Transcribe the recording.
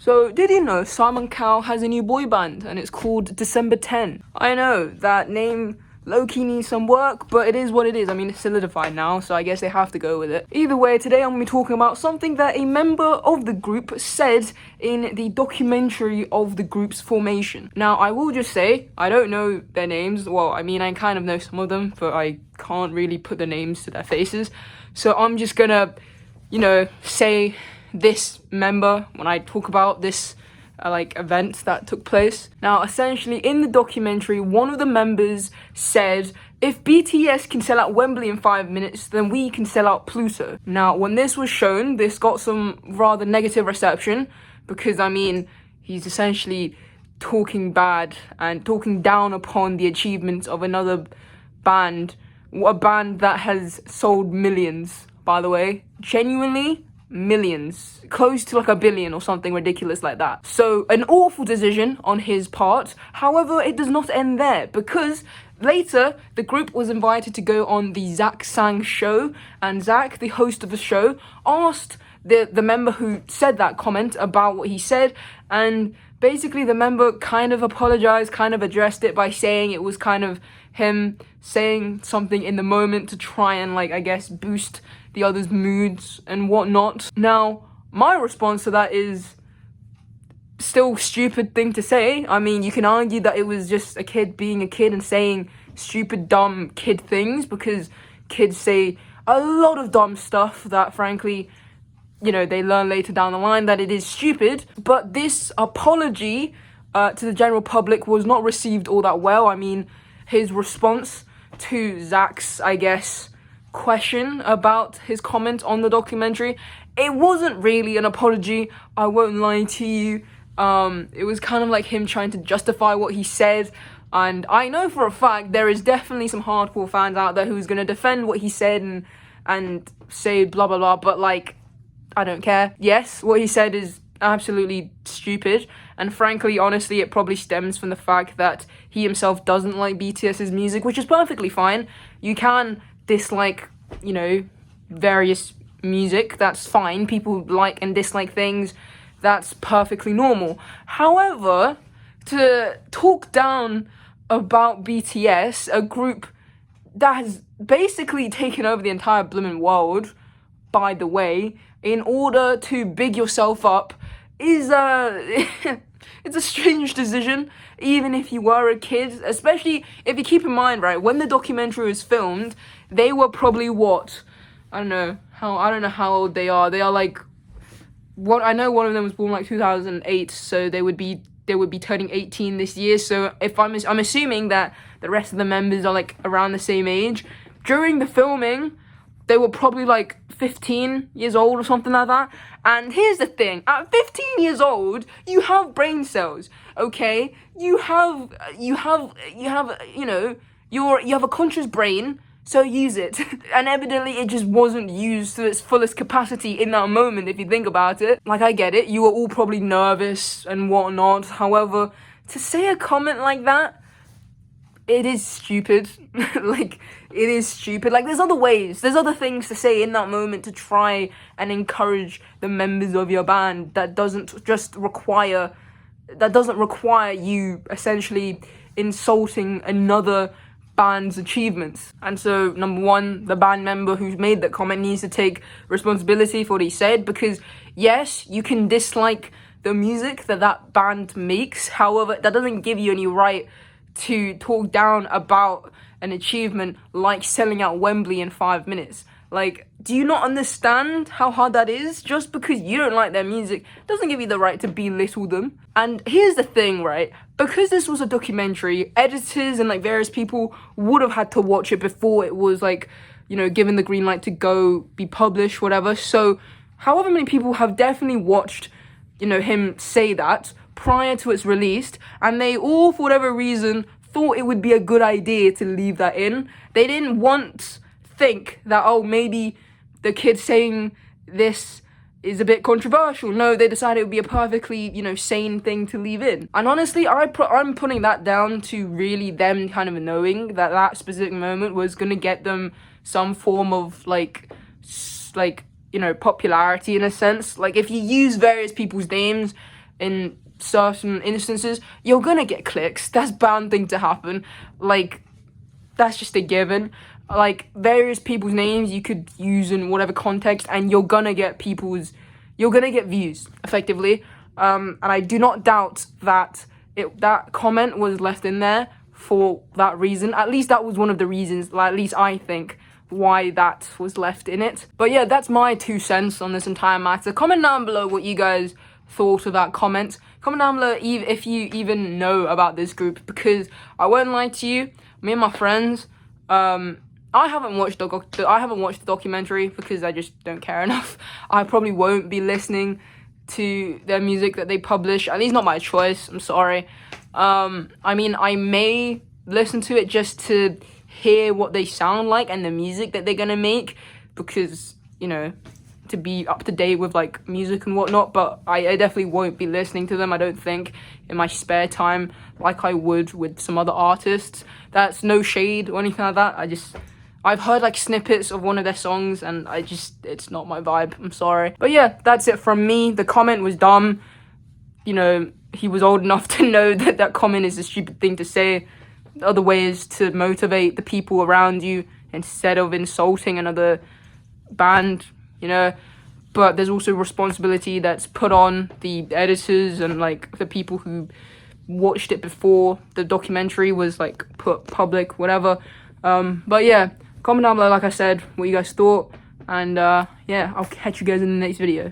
So, did you know Simon Cowell has a new boy band and it's called December 10? I know that name low-key needs some work, but it is what it is. I mean, it's solidified now, so I guess they have to go with it. Either way, today I'm going to be talking about something that a member of the group said in the documentary of the group's formation. Now, I will just say, I don't know their names. Well, I mean, I kind of know some of them, but I can't really put the names to their faces. So I'm just gonna, say this member when I talk about this event that took place. Now, essentially, in the documentary, one of the members said, if BTS can sell out Wembley in 5 minutes, then we can sell out Pluto. Now, when this was shown, this got some rather negative reception because, I mean, he's essentially talking bad and talking down upon the achievements of another band, a band that has sold millions, by the way. Genuinely, millions, close to like 1 billion or something ridiculous like that. So an awful decision on his part. However, it does not end there, because later the group was invited to go on the Zach Sang show, and Zach, the host of the show, asked the member who said that comment about what he said, and basically the member kind of apologized, kind of addressed it by saying it was kind of him saying something in the moment to try and boost the other's moods and whatnot. Now, my response to that is still stupid thing to say. I mean, you can argue that it was just a kid being a kid and saying stupid, dumb kid things, because kids say a lot of dumb stuff that, frankly, they learn later down the line that it is stupid. But this apology to the general public was not received all that well. I mean, his response to Zach's, question about his comment on the documentary, it wasn't really an apology, I won't lie to you. It was kind of like him trying to justify what he said, and I know for a fact there is definitely some hardcore fans out there who's going to defend what he said and say blah blah blah, but I don't care. Yes, what he said is absolutely stupid, and frankly, honestly, it probably stems from the fact that he himself doesn't like BTS's music, which is perfectly fine. You can dislike, various music, that's fine. People like and dislike things, that's perfectly normal. However, to talk down about BTS, a group that has basically taken over the entire blooming world, by the way, in order to big yourself up, is it's a strange decision, even if you were a kid, especially if you keep in mind, right, when the documentary was filmed, they were probably I don't know how old they are. They are I know one of them was born 2008, so they would be turning 18 this year. So if I'm assuming that the rest of the members are around the same age. During the filming, they were probably 15 years old or something like that. And here's the thing, at 15 years old, you have brain cells, okay? You have a conscious brain, so use it. And evidently it just wasn't used to its fullest capacity in that moment, if you think about it. I get it, you were all probably nervous and whatnot. However, to say a comment like that, it is stupid. It is stupid. There's other ways, there's other things to say in that moment to try and encourage the members of your band that doesn't require you essentially insulting another band's achievements. And so, number one, the band member who's made that comment needs to take responsibility for what he said, because yes, you can dislike the music that band makes. However, that doesn't give you any right to talk down about an achievement like selling out Wembley in 5 minutes. Do you not understand how hard that is? Just because you don't like their music doesn't give you the right to belittle them. And here's the thing, right? Because this was a documentary, editors and various people would have had to watch it before it was given the green light to go be published, whatever. So however many people have definitely watched, him say that prior to its release, and they all, for whatever reason, thought it would be a good idea to leave that in. They didn't once think that, oh, maybe the kid saying this is a bit controversial. No, they decided it would be a perfectly, sane thing to leave in. And honestly, I'm putting that down to really them kind of knowing that specific moment was going to get them some form of, popularity in a sense. If you use various people's names, in certain instances, you're gonna get clicks. That's bound thing to happen. Like, that's just a given. Like, various people's names you could use in whatever context, and you're gonna get views, effectively. And I do not doubt that that comment was left in there for that reason. At least that was one of the reasons, like, at least I think, why that was left in it. But yeah, that's my 2 cents on this entire matter. Comment down below what you guys thought of that comment. Comment down below if you even know about this group, because I won't lie to you, me and my friends, I haven't watched the documentary because I just don't care enough. I probably won't be listening to their music that they publish, at least not my choice. I'm sorry. I mean, I may listen to it just to hear what they sound like and the music that they're gonna make, because, you know, to be up to date with like music and whatnot. But I definitely won't be listening to them, I don't think, in my spare time like I would with some other artists. That's no shade or anything like that. I've heard like snippets of one of their songs, and it's not my vibe. I'm sorry. But yeah, that's it from me. The comment was dumb. You know, he was old enough to know that that comment is a stupid thing to say. The other way is to motivate the people around you instead of insulting another band, you know. But there's also responsibility that's put on the editors and like the people who watched it before the documentary was like put public, whatever. But yeah, comment down below, like I said, what you guys thought, and yeah, I'll catch you guys in the next video.